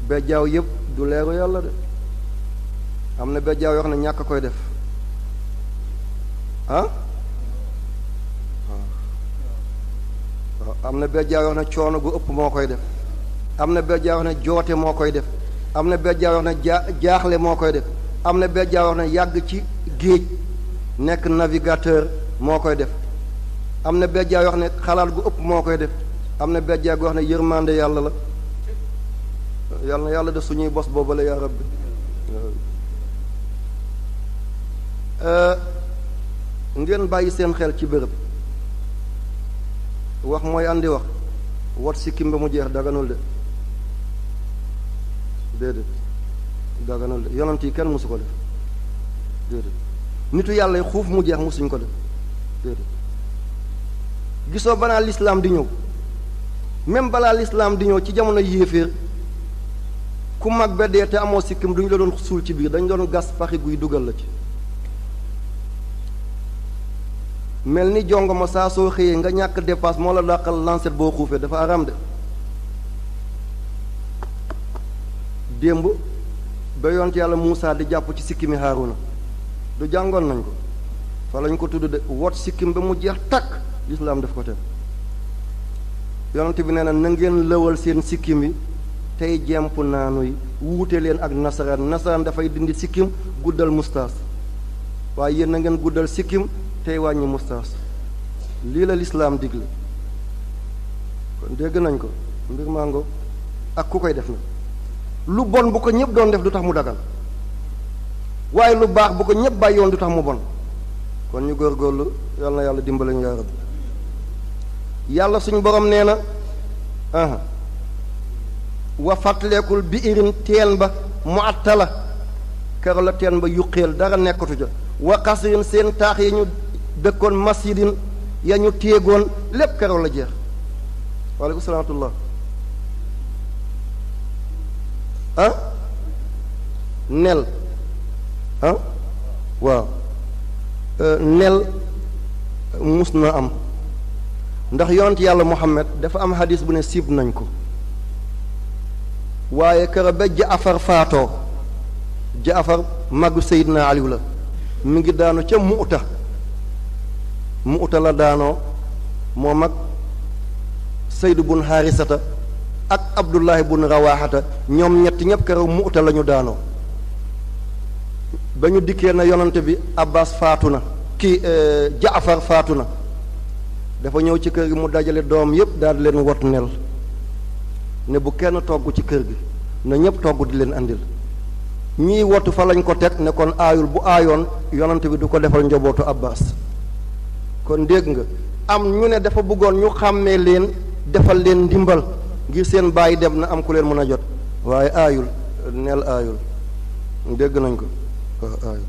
bejjaaw yëpp du leeru yàlla de am na bejjaaw yoo xam ne ñàkk koy def ah waaw am na bejjaaw yoo xam ne coono gu ëpp moo koy def am na bejjaaw yoo xam ne joote moo koy def am na bejjaaw yoo xam ne jaaxle moo koy def am na bejjaaw yoo xam ne yàgg ci géej nekk navigateur moo koy def am na bejjaaw yoo xam ne xalaat gu ëpp moo koy def am na bejjaaw goo xam ne yërmande yàlla la yàlla na yàlla def suñuy bos boobale yaa rabbi ngeen bàyyi seen xel ci bërëb wax mooy andi wax wat sikkim ba mu jeex daganul de déedéet daganul de yonent yi kenn musu ko def déedéet nitu yàlla yi xuuf mu jeex musuñ ko def déedéet gisoo balaa lislaam di ñëw même balaa lislaam di ñëw ci jamono yéeféer ku mag ba dee te amoo sikkim duñu la doon suul ci biir dañ doon gas paxi guy dugal la ci mel ni jongo ma saa soo xëyee nga ñàkk dépasse moo la dàqal lancet boo xuufee dafa aram de démb ba yonent yàlla Muusaa di jàpp ci sikkimi Haaruna du jàngoon nañ ko fa lañ ko tudd de wot sikkim ba mu jeex takk lislaam def ko te yonent bi nee na na ngeen lëwal seen sikkim yi tey jemp naanuy wuute leen ak nasaraan dafay dindi sikkim guddal mustaas waaye yéen na ngeen guddal sikkim tey wàññi mustaas lii la lislaam digle kon dégg nañ ko mbir mango ak ku koy def na lu bon bu ko ñëpp doon def du tax mu dagal waaye lu baax bu ko ñëpp bàyyoon du tax mu bon kon ñu góorgóorlu yàlla na yàlla dimbale ñu yaa rabbi yàlla suñu borom nee na wa fàttaleekul bi irin teen ba mu attala kero la teen ba yuqeel dara nekkatu ja wa xasrin seen taax yi ñu dëkkoon masjidin ya ñu téegoon lépp kero la jeex waaleykum salaamatullaa nel waaw nel mus na am ndax yonent yàlla Muhammad dafa am hadis bu ne siib nañ ko waaye kër ba Jaafar faatoo Jaafar màggu Seydina Aliou la mi ngi daanu ca Muuta la daanoo moo mag Seyd bun Haarisata ak Abdullahi bun Rawaxata ñoom ñett ñépp keroog Muuta la ñu daanoo ba ñu dikkee na yonante bi Abbas faatu na Jaafar faatu na dafa ñëw ci kër gi mu dajale doom yépp daal di leen wot nel ne bu kenn togg ci kër gi na ñépp togg di leen andil ñii wotu fa lañ ko teg ne kon aayul bu aayoon yonante bi du ko defal njobootu Abbas kon dégg nga am ñu ne dafa bëggoon ñu xàmmee leen defal leen ndimbal ngir seen bàyyi dem na am ku leen mën a jot waaye aayul neel aayul dégg nañ ko waaw aayul